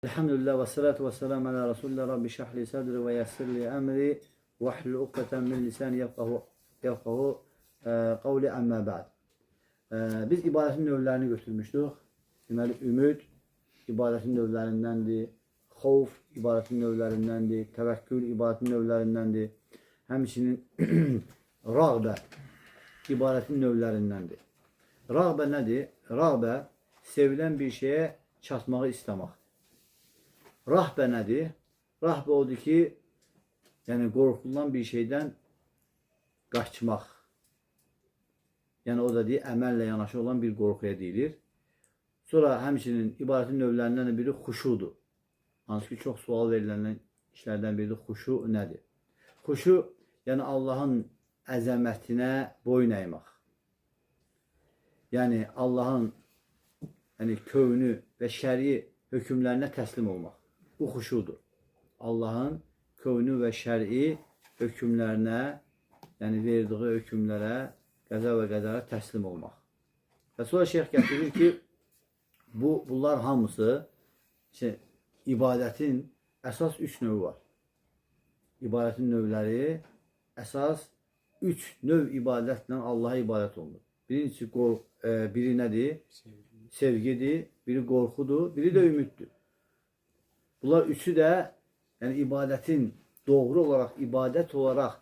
Elhamdülillah ve salatu ve selamu ala Resulullah Rabbi şahli sadri ve yassirli emri ve hlul ukdeten min lisani yefkahu kavli emmâ ba'd. Biz ibadetin növlərini götürmüşdük. Deməli, ümid ibadetin növlərindəndir. Xovf ibadetin növlərindəndir. Təvəkkül ibadetin növlərindəndir. Həmçinin rağbə ibadetin növlərindəndir. Rağbə nədir? Rağbə sevilən bir şeyə çatmağı istəmək. Rahbə nədir? Rahbə odur ki, yəni qorxulan bir şeydən qaçmaq. Yəni o da deyir, əməllə yanaşı olan bir qorxuya deyilir. Sonra həmçinin ibadətin növlərindən biri xuşudur. Hansı ki, çox sual verilən işlərdən biri xuşu nədir? Xuşu, yəni Allahın əzəmətinə boyun əymək. Yəni Allahın kövnü və şəri hökmlərinə təslim olmaq. Bu xuşudur. Allahın kövnü və şəri hökmlərinə, yəni verdiyi hökmlərə, qəza və qədərə təslim olmaq. Və sonra şeyx gətirir ki, bunlar hamısı ibadətin əsas 3 növü var. İbadətin növləri əsas 3 növ ibadətlə Allaha ibadət olunur. Birincisi, biri nədir? Sevgidir, biri qorxudur, biri də ümiddir. Bunlar üçü də ibadətin doğru olaraq, ibadət olaraq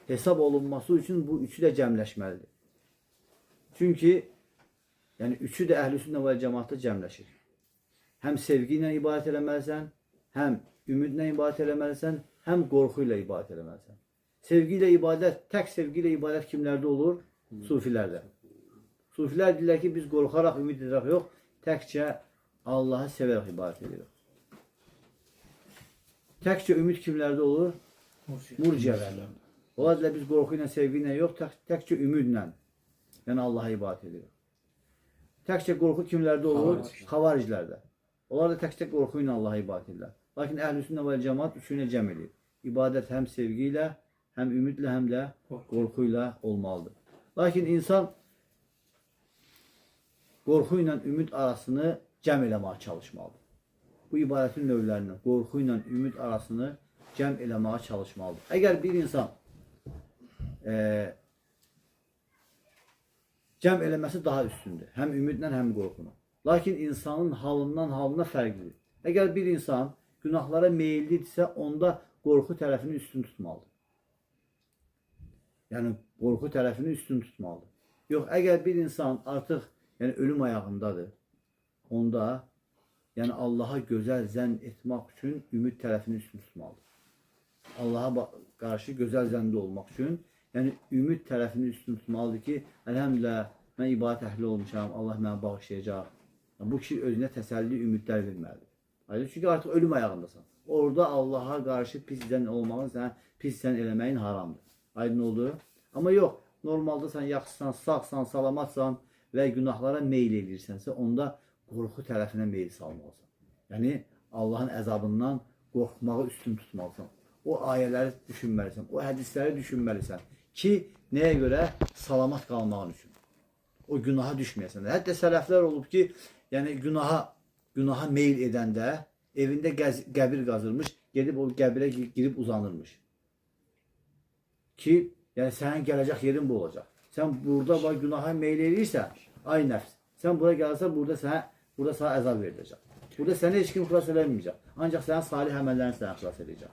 hesab olunması üçün bu üçü də cəmləşməlidir. Çünki üçü də əhl-i-sünnə və cəmaatda cəmləşir. Həm sevgi ilə ibadət eləməlisən, həm ümidlə ibadət eləməlisən, həm qorxu ilə ibadət eləməlisən. Sevgi ilə ibadət, tək sevgi ilə ibadət kimlərdə olur? Sufilərdə. Sufilər deyirlər ki, biz qorxaraq, ümid edərək yox, təkcə Allahı sevərək ibadət edirik. Təkcə ümid kimlərdə olur? Murciələrdə. Onlar deyirlər, biz qorxu ilə, sevgi ilə yox, təkcə ümidlə, yəni Allaha ibadət edirik. Təkcə qorxu kimlərdə olur? Xavariclərdə. Onlar da təkcə qorxu ilə Allaha ibadət edirlər. Lakin əhl-i-sünnə və cəmaat üçünə cəm edir. İbadət həm sevgi ilə, həm ümidlə, həm də qorxu ilə olmalıdır. Lakin insan qorxu ilə ümid arasını cəm eləməyə çalışmalıdır. Bu ibadətin növlərindən qorxu ilə ümid arasını cəm eləməyə çalışmalıdır. Əgər bir insan cəm eləməsi daha üstündür. Həm ümidlə, həm qorxunu. Lakin insanın halından halına fərqlidir. Əgər bir insan günahlara meyillidirsə, onda qorxu tərəfini üstün tutmalıdır. Yəni, qorxu tərəfini üstün tutmalıdır. Yox, əgər bir insan artıq ölüm ayağındadır, onda Allaha gözəl zənn etmək üçün ümid tərəfini üstün tutmalıdır. Allaha qarşı gözəl zəndə olmaq üçün ümid tərəfini üstün tutmalıdır ki, əlhəmdülillah, mən ibadət əhli olmuşam, Allah mənə bağışlayacaq. Bu kişi özünə təsəlli, ümidlər verməlidir. Çünki artıq ölüm ayağındasan. Orada Allaha qarşı pis zənn olmağın, sənə pis zənn eləməyin haramdır. Aydın oldu? Amma yox, normalda sən yaxşısan, sağsan, salamatsan və günahlara meyl edirsənsə, onda qorxu tərəfinə meyil salmalısan. Yəni, Allahın əzabından qorxmağı üstün tutmalısan. O ayələri düşünməlisən, o hədisləri düşünməlisən ki, nəyə görə? Salamat qalmağın üçün. O günaha düşməyəsən. Hətta sələflər olub ki, günaha meyil edəndə evində qəbir qazırmış, gedib o qəbirə girib uzanırmış. Ki, sənin gələcək yerin bu olacaq. Sən burada günaha meyil edirsən, ay nəfs, sən bura gəlirsən, burada sənə əzab veriləcək. Burada səni heç kim xilas eləməyəcək. Ancaq sənin salih əməllərini sənə xilas edəcək.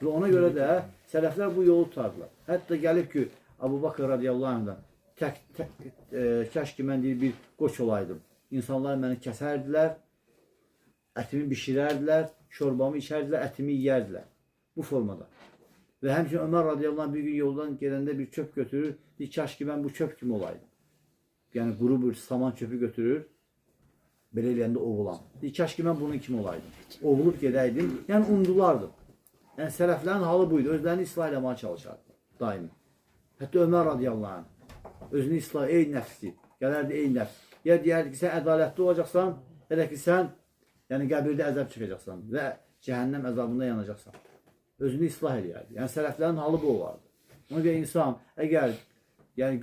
Və ona görə də sələflər bu yolu tutardılar. Hətta gəlib ki, Əbu Bakır radiyallahu anhdan kəş ki, mən deyir, bir qoç olaydım. İnsanlar məni kəsərdilər, ətimi bişirərdilər, şorbamı içərdilər, ətimi yiyərdilər. Bu formada. Və həmçinin Ömər radiyallahu anh bir gün yoldan gələndə bir çöp götürür, deyir, kəş ki, mən bu çöp kimi olaydım. Yəni, quru bir saman çöpü götürür, belə eləyəndə ovulam. Deyir, kəş ki, mən bunun kimi olaydım. Ovulub gedəydim, yəni undulardım. Yəni, sələflərin halı buydu, özlərini islah eləməyə çalışardı, daimi. Hətta Ömər radiyallahu anh, özünü islah, ey nəfsi, gələrdi, ey nəfs. Ya deyərdi ki, sən ədalətli olacaqsan, ya da ki, sən qəbirdə əzab çıxacaqsan və cəhənnəm əzabında yanacaqsan. Özünü islah eləyərdi. Yəni, sələflərin halı bu olardı. Ona görə insan, əgər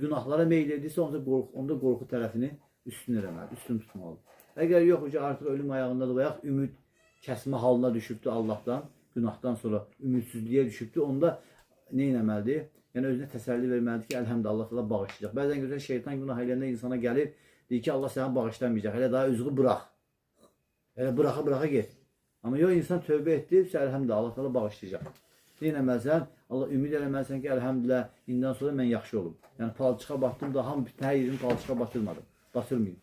günahlara meyil edirsə, onda qorxu tərəfini üstün eləməlidir, üstün tutmalıdır. Əgər yox, artıq ölüm ayağındadır və yaxud ümid kəsmə halına düşübdür Allahdan, günahdan sonra ümidsizliyə düşübdür. Onda nə etməlidir? Yəni özünə təsəlli verməlidir ki, əlhəmdülillah Allah təala bağışlayacaq. Bəzən gözəl şeytan günah eləyəndə insana gəlir, deyir ki, Allah səni bağışlamayacaq. Elə daha özünü burax. Elə bıraxa get. Amma yox, insan tövbə etdirsə, əlhəmdülillah Allah təala bağışlayacaq. Deyinəməsən, Allah ümid eləməlisən ki, əlhəmdülillah, indən sonra mən yaxşı olum. Yəni palçığa batdım da, hamı bütün hər yerini palçığa batırmadım. Batırmayayım.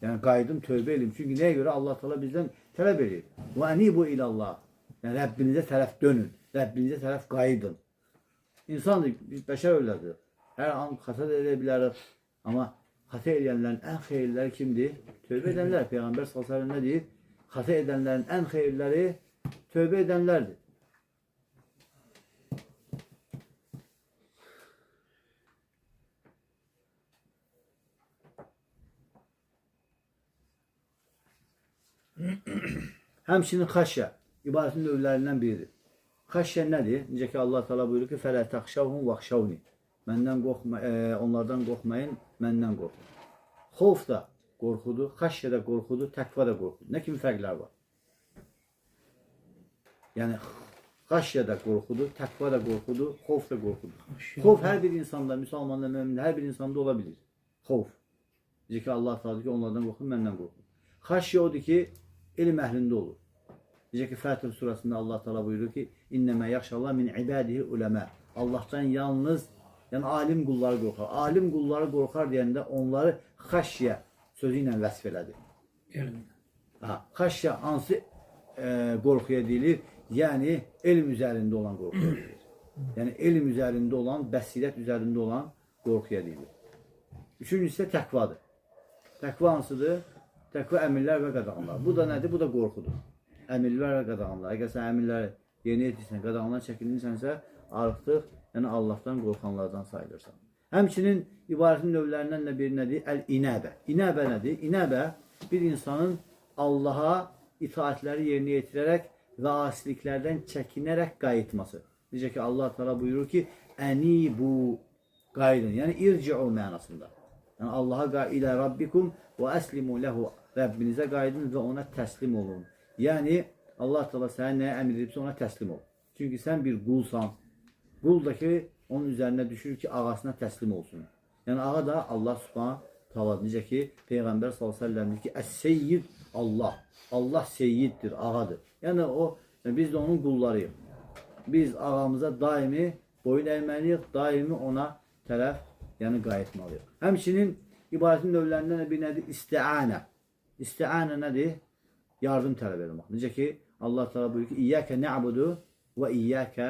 Yəni qayıdım, tövbə eləyim. Çünki nəyə görə Allah təala bizdən tələb edir? Və anibu ilallah. Yəni Rəbbinizə tərəf dönün. Rəbbinizə tərəf qayıdın. İnsandır, biz bəşər öylədir. Hər an xəta edə bilərik. Amma xəta edənlərin ən xeyirləri kimdir? Tövbə edənlər. Peyğəmbər sallallahu əleyhi və səlləm nə deyir? Xəta edənlərin ən xeyirləri tövbə edənlərdir. Həmçinin xəşyə ibadətin növlərindən biridir. Xəşyə nədir? Necə ki Allah Teala buyurur ki, "Fələ təxşavhum vəxşavni." Məndən onlardan qorxmayın, məndən qorxun. Xovf da qorxudur, xəşyə də qorxudur, təqva da qorxudur. Nə kimi fərqlər var? Yəni xəşyə də qorxudur, təqva da qorxudur, xovf da qorxudur. Xovf hər bir insanda, müsəlmanda, mömində, hər bir insanda ola bilir. Xovf. Necə ki Allah Teala deyir ki, onlardan qorxun, məndən qorxun. Xəşyə odur ki, elm əhlində olur. Necə ki Fətir surasında Allah Teala buyurur ki, "İnnəmə yaxşallah min ibadihi uləmə." Allahdan yalnız, yəni alim qulları qorxar. Alim qulları qorxar deyəndə onları xəşyə sözü ilə vəsf elədi. Xəşyə hansı qorxuya deyilir? Yəni elm üzərində olan qorxuya deyilir. Yəni elm üzərində olan, bəsirət üzərində olan qorxuya deyilir. Üçüncüsü isə təqvadır. Təqva hansıdır? Təqva əmirlər və qadağanlar. Bu da nədir? Bu da qorxudur. Əmirlər və qadağanlar. Əgər sən əmirləri yerinə yetirsən, qadağanlar çəkilirsən, artıq yəni Allahdan qorxanlardan sayılırsan. Həmçinin ibadətin növlərindən də biri nədir? Əl-inəbə. İnəbə nədir? İnəbə bir insanın Allaha itaətləri yerinə yetirərək və asiliklərdən çəkinərək qayıtması. Necə ki Allah Teala buyurur ki, "Ənibu qayıdın." Yəni irci'u mənasında. Yəni Allaha ilə Rabbikum və əslimu lehu. Rəbbinizə qayıdın və ona təslim olun. Yəni Allah Teala sənə nəyə əmr edibsə ona təslim ol. Çünki sən bir qulsan. Qul da ki onun üzərinə düşür ki ağasına təslim olsun. Yəni ağa da Allah Subhanahu taala. Necə ki Peyğəmbər sallallahu əleyhi və səlləm deyir ki, "Əs-seyyid Allah." Allah seyyiddir, ağadır. Yəni o biz də onun qullarıyıq. Biz ağamıza daimi boyun əyməliyik, daimi ona tərəf yəni qayıtmalıyıq. Həmçinin ibadətin növlərindən bir nədir? İsti'anə. İsti'anə nədir? Yardım tələb etmək. Necə ki Allah Teala buyurur ki, "İyyəkə na'budu və iyyəkə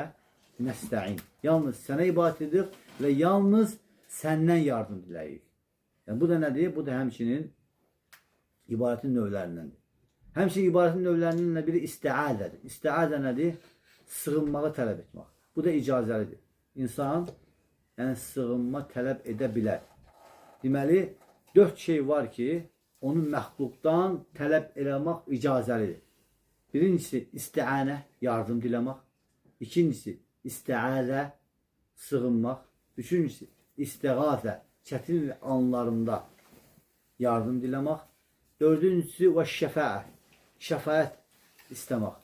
nəstə'in." Yalnız sənə ibadət edirik və yalnız səndən yardım diləyik. Yəni bu da nədir? Bu da həmçinin ibadətin növlərindəndir. Həmçinin ibadətin növlərindən biri isti'azədir. İsti'azə nədir? Sığınmağı tələb etmək. Bu da icazəlidir. İnsan yəni sığınma tələb edə bilər. Deməli, 4 şey var ki, onu məxluqdan tələb eləmək icazəlidir. Birincisi isti'anə, yardım diləmək. İkincisi isti'azə, sığınmaq. Üçüncüsü istiğasə, çətin anlarında yardım diləmək. Dördüncüsü və şəfaət, şəfaət istəmək.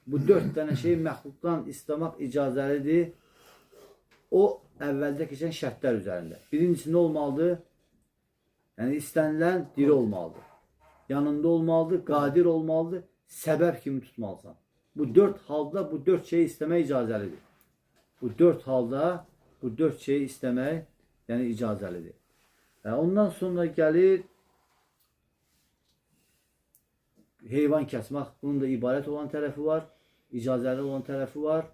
Bu 4 dənə şey məxluqdan istəmək icazəlidir. O əvvəldə keçən şərtlər üzərində. Birincisi nə olmalıdır? Yəni istənilən diri olmalıdır. Yanında olmalıdır, qadir olmalıdır, səbəb kimi tutmalısan. Bu 4 halda bu 4 şeyi istəmək icazəlidir. Bu 4 halda bu 4 şeyi istəmək yəni icazəlidir. Ondan sonra gəlir heyvan kəsmək. Bunun da ibarət olan tərəfi var, icazəli olan tərəfi var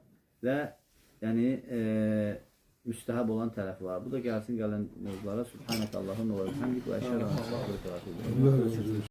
və yəni müstəhəb olan tərəfi var. Bu da gəlsin gələn mövzulara. Subhanəkə Allahın olaraq. Həmdik və əşhədən.